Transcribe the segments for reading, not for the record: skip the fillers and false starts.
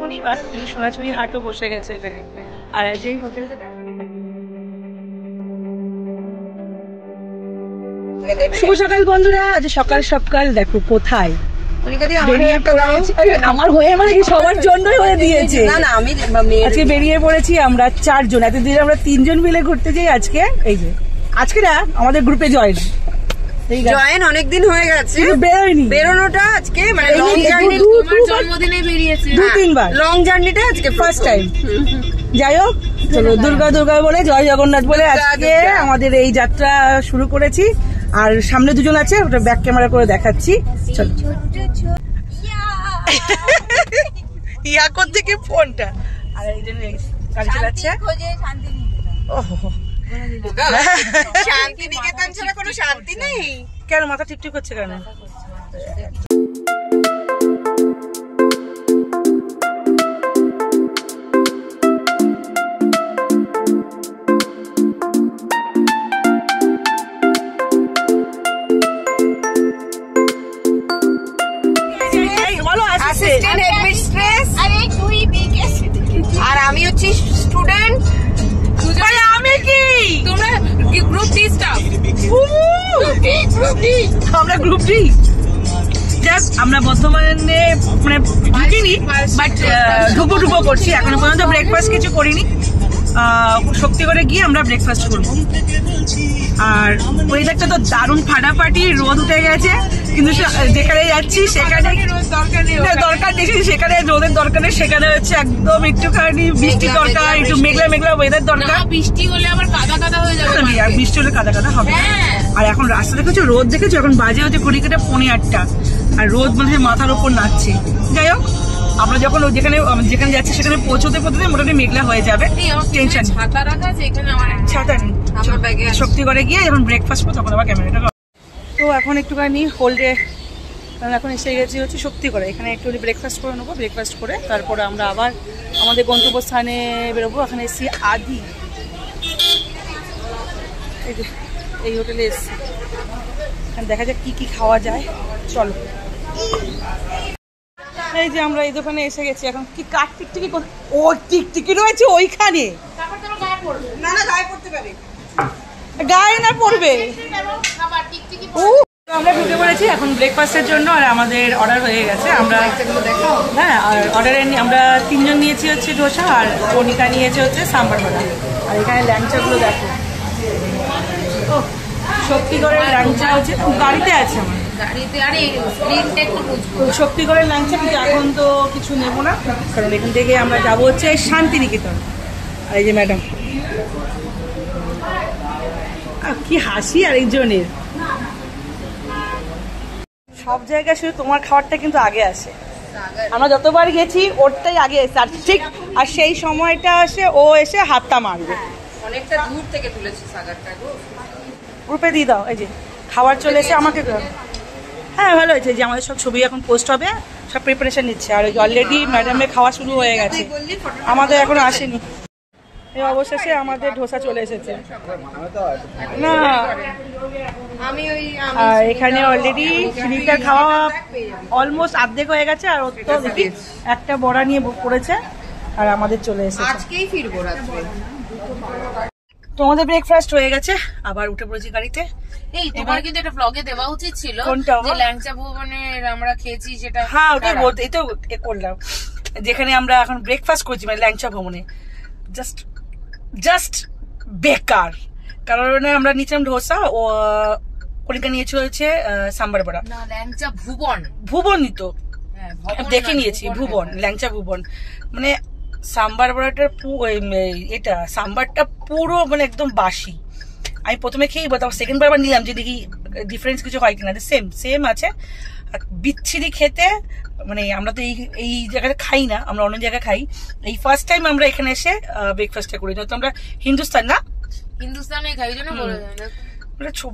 শনিবার সোনাঝুরি হাটও বসে গেছে আর যেই হোটেলটা শুভ সকাল বন্ধুরা। আজ সকাল সকাল দেখো কোথায় আমার হয়ে মানে সবার জন্যই হয়ে দিয়েছে। আমি আজকে বেরিয়ে পড়েছি আমরা 4 জন, এতদিন আমরা 3 জন মিলে ঘুরতে যাই। আজকে এই যে আজকে না আমাদের গ্রুপে জয়েন অনেকদিন হয়ে গেছে, বেরোনোটা আজকে মানে জন্মদিনে বেরিয়েছে 2-3 বার। লং জার্নিটা আজকে ফার্স্ট টাইম। যাই হোক, চলো দুর্গা দুর্গা বলে জয় জগন্নাথ বলে আজকে আমাদের এই যাত্রা শুরু করেছি। আর সামনে 2 জন আছে, ওটা ব্যাক ক্যামেরা করে দেখাচ্ছি। চলো ইয়া করতে কি ফোনটা আর এইজন গাড়ি চালাচ্ছে। শান্তিনিকেতন ছাড়া কোনো শান্তি নেই। কেন মাথা টিপটিপ করছে কেন? আর আমি হচ্ছি স্টুডেন্ট। আমি কি তোমরা গ্রুপ ডি স্টাফ? আমরা গ্রুপ ডি। আমরা বর্তমানে মানে ঢুকিনি, বাট ঢুকো করছি। এখনো পর্যন্ত ব্রেকফাস্ট কিছু করিনি। শক্তিগড়ে গিয়ে আমরা ব্রেকফাস্ট করবো। আর ওয়েদারটা তো দারুণ ফাটাফাটি, রোদ উঠে গেছে, কিন্তু যেখানে যাচ্ছি সেখানে দরকার নেই, সেখানে রোদের দরকার নেই, সেখানে হচ্ছে একদম একটুখানি বৃষ্টি দরকার, একটু মেঘলা মেঘলা ওয়েদার দরকার। বৃষ্টি হলে আবার কাদা কাদা হয়ে যাবে, আর বৃষ্টি হলে কাদা কাদা হবে। আর এখন রাস্তা দেখেছো, রোদ দেখেছো, এখন বাজে হচ্ছে 8:08 আর রোদ মানে মাথার উপর নাচছে। যাই হোক, আমরা যখন যেখানে যাচ্ছি সেখানে পৌঁছতে মোটামুটি মেঘলা হয়ে যাবে। টেনশন ছাতা নেই। শক্তিগড়ে গিয়ে যখন ব্রেকফাস্ট করবো তখন আবার ক্যামেরাটা। তো এখন একটুখানি হোল্ডে, এখন এসে গেছি হচ্ছে শক্তিগড়ে। এখানে একটু ব্রেকফাস্ট করে নেবো। ব্রেকফাস্ট করে তারপরে আমরা আবার আমাদের গন্তব্যস্থানে বেরোবো। এখানে এসছি আদি, এই হোটেলে এসছি। দেখা যাক কি কি খাওয়া যায়। চলো, এই যে আমরা এই দোকানে এসে গেছি। এখন কি কাঠ টিকটিকি, ও টিকটিকি রয়েছে ওইখানে। না না, গায়ে পড়তে পারে, গায়ে না পড়বে। আমরা ঢুকে পড়েছি এখন ব্রেকফাস্টের জন্য। আর আমাদের অর্ডার হয়ে গেছে। আমরা হ্যাঁ, আর অর্ডারে আমরা 3 জন নিয়েছি হচ্ছে ধোসা, আর কনিকা নিয়েছে হচ্ছে সাম্বার বড়া। আর এখানে ল্যাংচাগুলো দেখো, ও শক্তিগড়ের ল্যাংচা হচ্ছে গাড়িতে আছে আমার শক্তিগড়ের ল্যাংচা। কিন্তু এখন তো কিছু নেবো না, কারণ এখান থেকে আমরা যাবো হচ্ছে শান্তিনিকেতন। আর এই যে ম্যাডাম, কি হাসি আরেকজনের। সব জায়গায় শুধু তোমার খাবারটা কিন্তু আগে আসে। আমরা যতবার গেছি ওরটাই আগে এসে, আর ঠিক আর সেই সময়টা আসে ও এসে হাতটা মারবে। অনেকটা দূর থেকে তুলেছি সাগারটা, গ্রুপে দিয়ে দাও। এই যে খাবার চলে এসে আমাকে। হ্যাঁ, ভালো হয়েছে যে আমাদের সব ছবি এখন পোস্ট হবে, সব প্রিপারেশন নিচ্ছে। আর অলরেডি ম্যাডামের খাওয়া শুরু হয়ে গেছে, আমাদের এখনো আসেনি। এই অবশেষে আমাদের ধোসা চলে এসেছে। না, আর এখানে অলরেডি সিলিন্ডার খাওয়া অলমোস্ট অর্ধেক হয়ে গেছে। আর ওর তো দেখি একটা বড়া নিয়ে পড়েছে। আর আমাদের চলে এসেছে। আজকেই ফিরবো রাত্রে। তোমাদের ব্রেকফাস্ট হয়ে গেছে, আবার উঠে পড়েছি গাড়িতে। এই তোমার কিন্তু একটা ব্লগে দেওয়া উচিত ছিল, যে ল্যাংচা ভুবনের আমরা খেয়েছি সেটা। হ্যাঁ, ওটাই বলতে, এই তো করলাম, যেখানে আমরা এখন ব্রেকফাস্ট করছি মানে ল্যাংচা ভবনে। জাস্ট বেকার, কারণ আমরা নিয়েছিলাম ধোসা, ও কনিকা নিয়েছিল হচ্ছে সাম্বার বড়া। না, ল্যাংচা ভুবনই তো দেখে নিয়েছি, ভুবন, ল্যাংচা ভুবন। মানে সাম্বার বড়াটার এটা সাম্বারটা পুরো মানে একদম বাসি। আমি প্রথমে খেয়েই তারপর সেকেন্ড বার নিলাম যে দেখি ডিফারেন্স কিছু হয় কিনা। সেম আছে, বিচ্ছিরি খেতে। মানে আমরা তো এই জায়গাটা খাই না, আমরা অন্য জায়গায় খাই। এই ফার্স্ট টাইম আমরা এখানে এসে ব্রেকফাস্টটা করি। তো আমরা হিন্দুস্তানে খাই, জন্য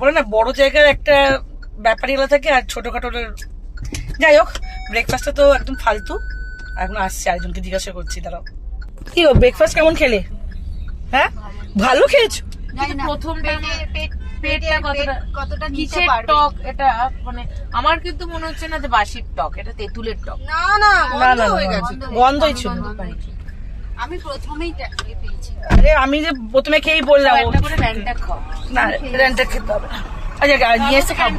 বলে না বড় জায়গার একটা ব্যাপারই হলো থাকে, আর ছোটখাটো। যাই হোক, ব্রেকফাস্টটা তো একদম ফালতু। এখন আসছে, আরেকজনকে জিজ্ঞাসা করছি, দাঁড়াও। কি ব্রেকফাস্ট কেমন খেলে? হ্যাঁ, ভালো খেয়েছো? পেটটা কতটা কিসের টক এটা, মানে আমার কিন্তু মনে হচ্ছে না যে বাসির টক, এটা তেঁতুলের টক। না না না হয়ে গেছে, গন্ধই ছিল। আমি প্রথমেই পেয়েছি। আরে আমি যে প্রথমে খেয়েই বললাম একটা করে র্যান্টা খাও। না র্যান্টা খেতে হবে। আচ্ছা নিয়ে এসে খাবো,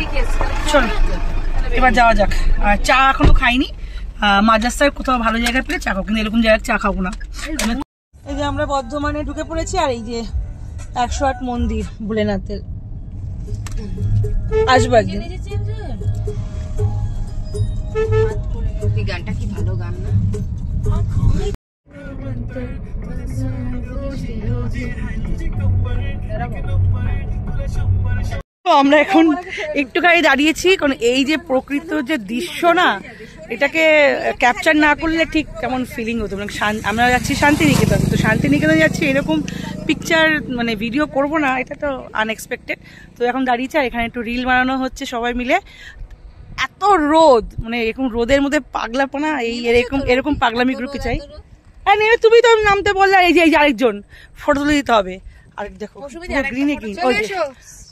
চল এবার যাওয়া যাক। আর চা এখনো খাইনি, মাদ্রাসার কোথাও ভালো জায়গায় পেলে চা খাবো, কিন্তু এরকম জায়গায় চা খাবো না। এই যে আমরা বর্ধমানে ঢুকে পড়েছি, আর এই যে 108 মন্দির ভোলেনাথের। আসবো একদিন। গানটা কি ভালো গান না? আমরা এখন একটুখানি দাঁড়িয়েছি, কারণ এই যে প্রকৃত যে দৃশ্য না, এটাকে ক্যাপচার না করলে ঠিক কেমন ফিলিং হতো। মানে আমরা যাচ্ছি শান্তিনিকেতন, তো শান্তিনিকেতন যাচ্ছি এরকম পিকচার মানে ভিডিও করব না, এটা তো আনএক্সপেক্টেড। তো এখন দাঁড়িয়েছি, আর এখানে একটু রিল বানানো হচ্ছে সবাই মিলে। এত রোদ, মানে এরকম রোদের মধ্যে পাগলাপনা, এই এরকম পাগলামি গ্রুপে চাই। হ্যাঁ নেমে তুমি তো নামতে বললে, এই যে আরেকজন ফটো তুলে দিতে হবে। আর দেখো গ্রিনে গ্রিন,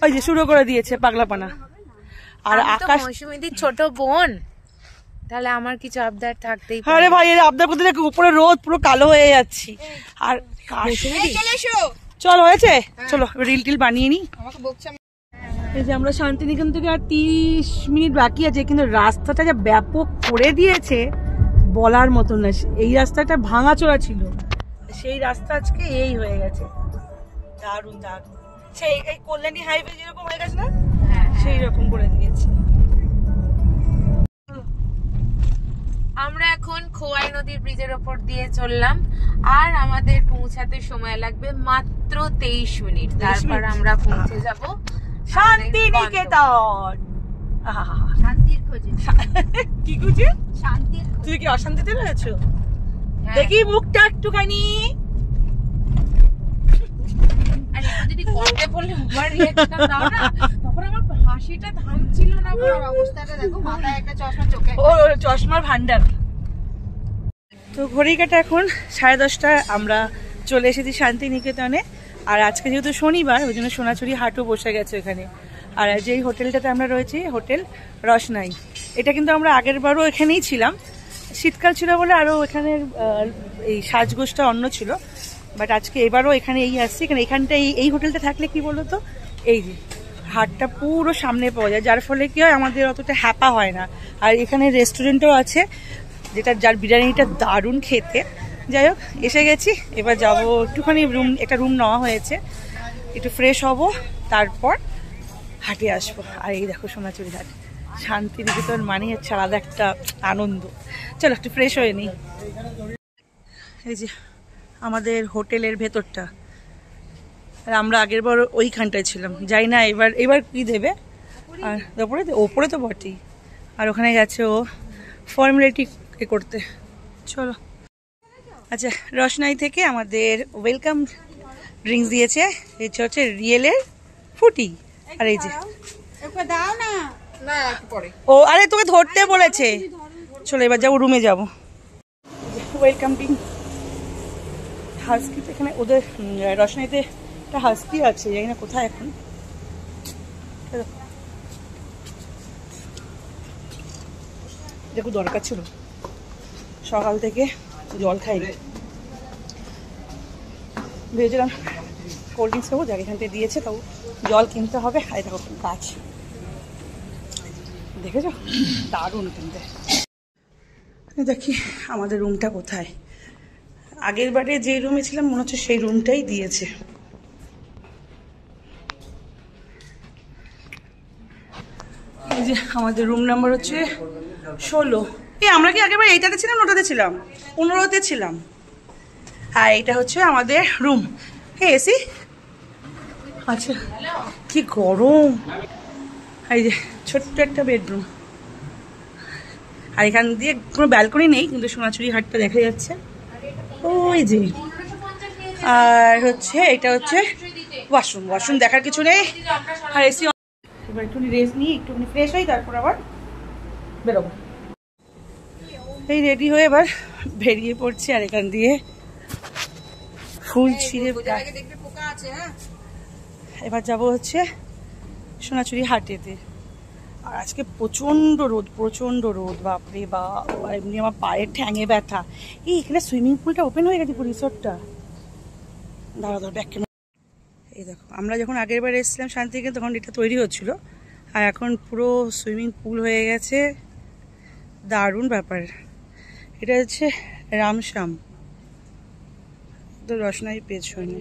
ওই যে শুরু করে দিয়েছে পাগলাপানা। আর আকাশ মৌসুমীদির ছোট বোন, তাহলে আমার কিছু আবদার থাকতেই পারে। আরে ভাই আবদার করতে দেখো, উপরে রোদ পুরো কালো হয়ে যাচ্ছি। আর চল হয়েছে, চলো রিল টিল বানিয়ে নি। এই যে আমরা শান্তিনিকেতন থেকে আর 30 মিনিট বাকি আছে, কিন্তু রাস্তাটা যা ব্যাপক করে দিয়েছে বলার মতন না। এই রাস্তাটা ভাঙাচোরা ছিল, সেই রাস্তা আজকে এই হয়ে গেছে। দারুণ দারুণ, সেই এই কল্যাণী হাইওয়ে যেরকম হয়ে গেছে না, সেই রকম করে দিয়েছে। আমরা এখন খোয়াই নদীর ব্রিজের ওপর দিয়ে চললাম, আর আমাদের পৌঁছাতে সময় লাগবে মাত্র 23 মিনিট। তারপর আমরা পৌঁছে যাব শান্তিনিকেতন। শান্তির খোঁজে। কি খুঁজে? শান্তির। তুই কি অশান্তিতে রয়েছো? দেখি মুখটা একটুখানি। আর একটু যদি করতে বললে ওভার রিঅ্যাকশন দাও না, তখন আমার হাসিটা থামছিল না। পুরো অবস্থাটা দেখো, মাথায় একটা চশমা, চোখে ও চশমার ভান্ডার। তো ঘড়ি কাটা এখন 10:30। আমরা চলে এসেছি শান্তিনিকেতনে। আর আজকে যেহেতু শনিবার, ওই জন্য সোনাচুরি হাটও বসে গেছে এখানে। আর যেই হোটেলটাতে আমরা রয়েছি, হোটেল রসনাই, এটা কিন্তু আমরা আগের বারও এখানেই ছিলাম। শীতকাল ছিল বলে আরও এখানের এই সাজগোজটা অন্য ছিল, বাট আজকে এবারও এখানে আসছি। এখানটা এই হোটেলটা থাকলে কি বলতো, এই যে হাটটা পুরো সামনে পাওয়া যায়, যার ফলে কি হয় আমাদের অতটা হ্যাপা হয় না। আর এখানে রেস্টুরেন্টও আছে, যার বিরিয়ানিটা দারুণ খেতে। যাই হোক, এসে গেছি, এবার যাবো একটুখানি একটা রুম নেওয়া হয়েছে, একটু ফ্রেশ হব, তারপর হাটে আসবো। আর এই দেখো সোনাচুরি হাট, শান্তিনিকেতন মানে হচ্ছে আলাদা একটা আনন্দ। চলো একটু ফ্রেশ হয়ে নিই। এই যে আমাদের হোটেলের ভেতরটা, আর আমরা আগের বার ওইখানটায় ছিলাম, যাই না এবার কি দেবে। আর ওপরে তো বটেই, আর ওখানে গেছে ও ফর্মালিটি করতে। চলো, আচ্ছা রসনাই থেকে আমাদের ওয়েলকাম ড্রিঙ্কস দিয়েছে, এটা হচ্ছে রিয়েলের ফুটি। আর এই যে ও, আরে তোকে ধরতে বলেছে। চলো এবার যাবো, রুমে যাবো। ওয়েলকাম ড্রিঙ্ক হাস্কি, এখানে ওদের রসনাইতে একটা হাস্কি আছে, জানি না কোথায় এখন। দেখো দরকার ছিল, সকাল থেকে জল খাইনি, ভেবেছিলাম কোল্ড ড্রিঙ্কস খাবো, যাকে এখান থেকে দিয়েছে, তাও জল কিনতে হবে। আর দেখো গাছ দেখেছ, দারুণ কিনতে। দেখি আমাদের রুমটা কোথায়। আগের বারে যে রুমে ছিলাম মনে হচ্ছে সেই রুমটাই দিয়েছে। এই যে আমাদের রুম নাম্বার হচ্ছে 16। আমরা কি আগের বার এইটাতে ছিলাম, ওটাতে ছিলাম, 15তে ছিলাম। আর এটা হচ্ছে আমাদের রুম। হ্যাঁ এসি। আচ্ছা কি গরম। এই যে ছোট্ট একটা বেডরুম, আর এখান দিয়ে কোনো ব্যালকনি নেই, কিন্তু সোনাচুরি হাটটা দেখা যাচ্ছে ওই যে। আর হচ্ছে এটা হচ্ছে ওয়াশরুম দেখার কিছু নেই। আর এসি। এবার একটু রেস্ট নিয়ে একটুখানি ফ্রেশ হই, তারপর আবার বেরোবো। এই রেডি হয়ে এবার বেরিয়ে পড়ছি। আর এখান দিয়ে ফুল ছিঁড়ে এবার যাবো হচ্ছে সোনাচুরি হাটেতে। আর আজকে প্রচণ্ড রোদ বাপরে বাপ, এমনি আমার পায়ের ঠ্যাঙে ব্যথা। এই এখানে সুইমিং পুলটা ওপেন হয়ে গেছে, রিসোর্টটা। দাঁড়া ব্যাক ক্যামেরা। এই দেখো, আমরা যখন আগের বার এসেছিলাম শান্তিনিকেতন তখন এটা তৈরি হচ্ছিল, আর এখন পুরো সুইমিং পুল হয়ে গেছে। দারুণ ব্যাপার। এটা হচ্ছে রামশ্যাম, তো রসনাই পেছনে।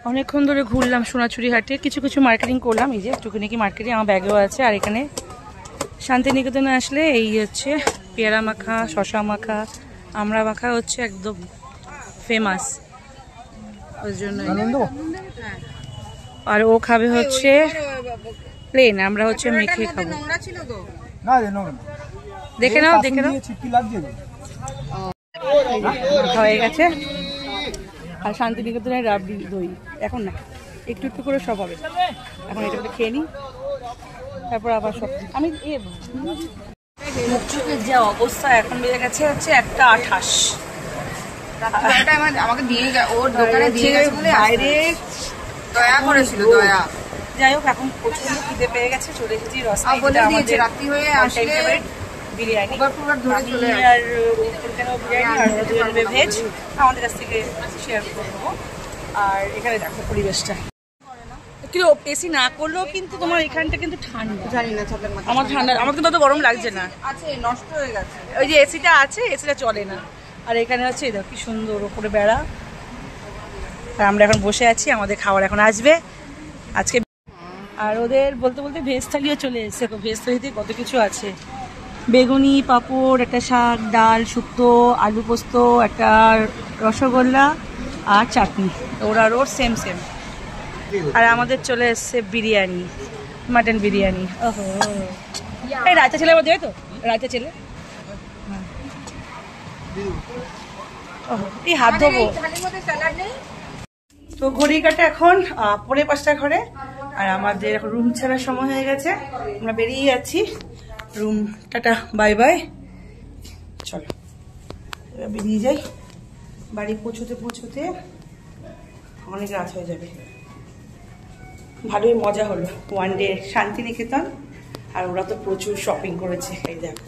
অনেকক্ষণ ধরে ঘুরলাম সোনাচুরি হাটে, কিছু কিছু মার্কেটিং করলাম। এই যে টুকিনাকি মার্কেটিং আমার ব্যাগেও আছে। আর এখানে শান্তিনিকেতনে আসলে এই হচ্ছে পেয়ারা মাখা, শশা মাখা, আমড়া মাখা হচ্ছে একদম ফেমাস, ওই জন্য। আর ও খাবে হচ্ছে প্লেন, আমরা হচ্ছে মেখে খাবো। দেখে নাও হয়ে গেছে। আর শান্তিনিকেতনের রাবড়ি দই এখন না, একটু একটু করে সব হবে। এখন এটা করে খেয়ে নিই, তারপর আবার সব। আমি মুখ চোখের যে অবস্থা, এখন বেজে গেছে হচ্ছে 1:28। আমাকে দিয়ে ওর দোকানে দিয়ে গেছে বলে বাইরে দয়া করেছিল, দয়া। যাই হোক, এখন প্রচন্ড খিদে পেয়ে গেছে, চলে এসেছি রসনাই। বলে দিয়েছে রাত্রি হয়ে আসলে বিরিয়ানি আর ভেজ আমাদের কাছ থেকে শেয়ার করবো। আর এখানে দেখো পরিবেশটা কি, এসি না করলেও কিন্তু তোমার এখানটা কিন্তু ঠান্ডা। জানি না আমার ঠান্ডা, আমার কিন্তু অত গরম লাগছে না। আছে, নষ্ট হয়ে গেছে ওই যে এসিটা আছে, এসিটা চলে না। আর এখানে হচ্ছে এই দেখো কি সুন্দর ওপরে বেড়া। আর আমরা এখন বসে আছি, আমাদের খাবার এখন আসবে আজকে। আর ওদের বলতে বলতে ভেজ থালিও চলে এসেছে। ভেজ থালিতে কত কিছু আছে, বেগুনি, পাঁপড়, একটা শাক, ডাল, শুক্তো, আলু পোস্ত, একটা রসগোল্লা আর চাটনি। ওরা রোড সেম। আর আমাদের চলে এসছে বিরিয়ানি, মাটন বিরিয়ানি। ওহো, এই রায়তা ছেলে আবার দেবে তো, রায়তা ছেলে। এই হাত ধোবো। তো ঘড়ি কাটা এখন 4:45 ঘরে। আর আমাদের এখন রুম ছাড়ার সময় হয়ে গেছে, আমরা বেরিয়ে যাচ্ছি রুম। Tata, bye bye. চলো এবার বেরিয়ে যাই। বাড়ি পৌঁছতে অনেক রাত হয়ে যাবে। ভালোই মজা হলো, ওয়ান ডে শান্তিনিকেতন। আর ওরা তো প্রচুর শপিং করেছে, এই দেখো।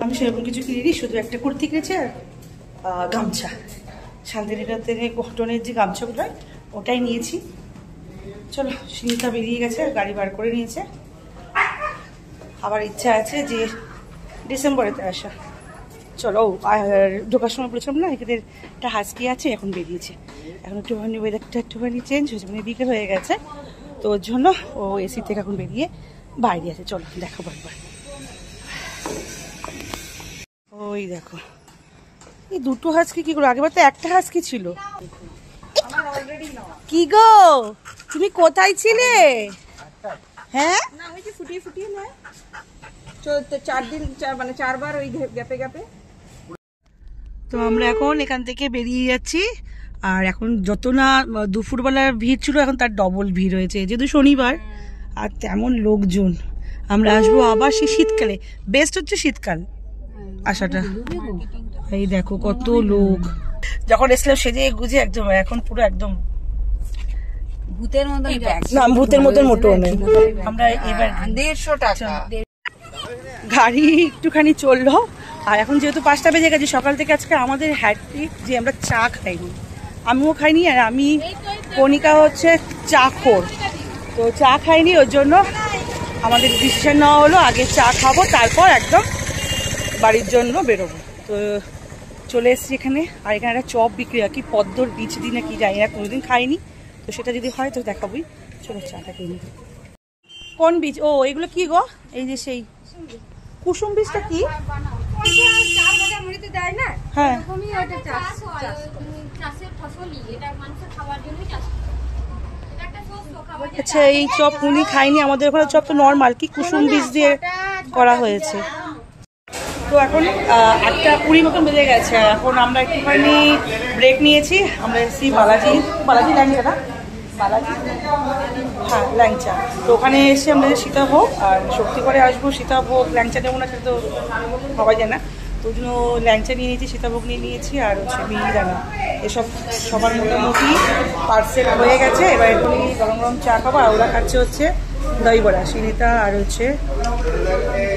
আমি সেরকম কিছু কিনিনি, শুধু একটা কুর্তি কিনেছি আর গামছা। শান্তিনিকেতনে কটনের যে গামছাগুলো ওটাই নিয়েছি। চলো, সুনিতা বেরিয়ে গেছে, গাড়ি বার করে নিয়েছে। আবার ইচ্ছা আছে যে ডিসেম্বরেতে আসা। চলো, ঢোকার সময় বলেছিলাম না এখানে একটা হাস্কি আছে, এখন বেরিয়েছে। এখন একটুখানি ওয়েদারটা একটুখানি চেঞ্জ হয়েছে, মানে বিকেল হয়ে গেছে, তো ওর জন্য ও এসি থেকে এখন বেরিয়ে বাইরে আছে। চলো দেখাবো একবার। ওই দেখো, এই দুটো হাস্কি কি করে, আগেবার তো একটা হাস্কি ছিল। কি গো, তুমি কোথায় ছিলে? হ্যাঁ, ফুটিয়ে নেয় 4 দিন, মানে 4 বার ওই গ্যাপে। তো আমরা এখন এখান থেকে বেরিয়ে যাচ্ছি। আর এখন যত না দুপুরবেলা ভিড় ছিল, এখন তার ডবল ভিড় হয়েছে, যেহেতু শনিবার। আর তেমন লোকজন। আমরা আসবো আবার সেই শীতকালে, বেস্ট হচ্ছে শীতকাল আসাটা। এই দেখো কত লোক। যখন এসলাম সেজে গুজে একদম, এখন পুরো একদম ভূতের মতন। না, ভূতের মতন মোটো নেই। আমরা এবার 150 টাকা গাড়ি একটুখানি চললো। আর এখন যেহেতু 5টা বেজে গেছে, সকাল থেকে আজকে আমাদের হ্যাট্রিক যে আমরা চা খাইনি, আমিও খাইনি। আর আমি, কণিকা হচ্ছে চা খোর, তো চা খাইনি। ওর জন্য আমাদের ডিসিশন নেওয়া হলো আগে চা খাবো, তারপর একদম বাড়ির জন্য বেরোবো। তো চলে এসেছি এখানে। আর এখানে একটা চপ বিক্রি হয়, কি পদ্মর বীজ দিই না কি জানি না, কোনোদিন খাইনি। তো সেটা যদি হয় তো দেখাবোই। চলো চাটা কিনি। কোন বীজ? ও এগুলো কি গো? এই যে সেই কুসুম বীজটা কি? যেরকম চাল ভাজা মুড়িতে দেয় না, হ্যাঁ এরকমই ওটা চাষের ফসলই, এটা মানুষের খাওয়ার জন্যই চাষ করে। এটা একটা শস্য খাবার। আচ্ছা এই চপ উনি খাইনি, আমাদের ওখানে চপ তো নর্মাল কি কুসুম বীজ দিয়ে করা হয়েছে। তো এখন 8:20 মতন বেজে গেছে, এখন আমরা একটুখানি ব্রেক নিয়েছি। আমরা এসেছি বালাজি ল্যাংচা না বালাজি, হ্যাঁ ল্যাংচা। তো ওখানে এসে আমরা সীতাভোগ আর শক্তিগড়ে আসবো, সীতাভোগ ল্যাংচা নেবো না, সেটা তো সবাই জানে না, তো ওই জন্য ল্যাংচা নিয়ে নিয়েছি, সীতাভোগ নিয়ে নিয়েছি, আর হচ্ছে মিহিদানা, এসব সবার মোটামুটি পার্সেল হয়ে গেছে। এবার এখনই গরম গরম চা খাবো, আর ওরা খাচ্ছে হচ্ছে দই বড়া, সুনিতা আর হচ্ছে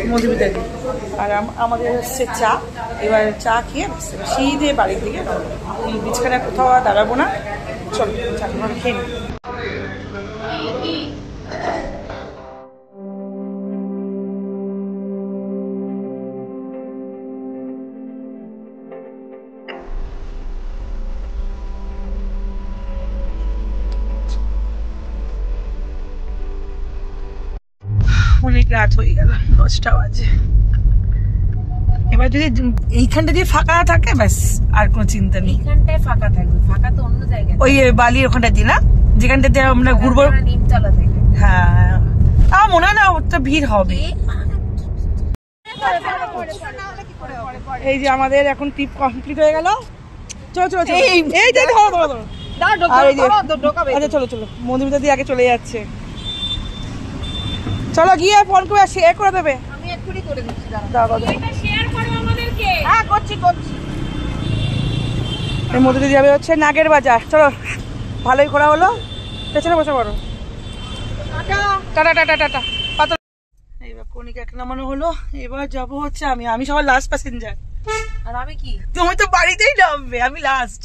মধুমিতাদি, আর আমাদের হচ্ছে চা। এবার চা খেয়ে শীতে বাড়ির দিকে বিছখানা কোথাও আর দাঁড়াবো না, চলো চা খেয়ে নিই। অনেক রাত হয়ে গেল, 10টা বাজে। এবার যদি এইখানটা দিয়ে ফাঁকা থাকে ব্যাস আর কোনো চিন্তা নেই। এইখানটায় ফাঁকা থাকবে, ফাঁকা তো অন্য জায়গায়, ওই বালির ওখানটা দিয়ে না, যেখানটা দিয়ে আমরা ঘুরবো, নিমতলা থেকে। হ্যাঁ আমার মনে হয় না ওটা ভিড় হবে। এই যে আমাদের এখন ট্রিপ কমপ্লিট হয়ে গেল, চলো চলো চলো, এই যে ধরো ধরো ধরো, আর এই যে আচ্ছা চলো চলো, মধুমিতা দিয়ে আগে চলে যাচ্ছে, চলো গিয়ে ফোন করে শেয়ার করে দেবে। আমি এক্ষুনি করে দিচ্ছি, দাও দাও দাও। এটা শেয়ার করো আমাদেরকে। হ্যাঁ করছি। এর মধ্যে দিয়ে যাবে হচ্ছে নাগের বাজার, চলো ভালোই ঘোরা হলো, পেছনে বসে পড়ো, টাটা টাটা টাটা পাতা। এইবার কনিকে একটা নামানো হলো, এবার যাবো হচ্ছে আমি সবার লাস্ট প্যাসেঞ্জার। আর আমি কি, তুমি তো বাড়িতেই নামবে, আমি লাস্ট।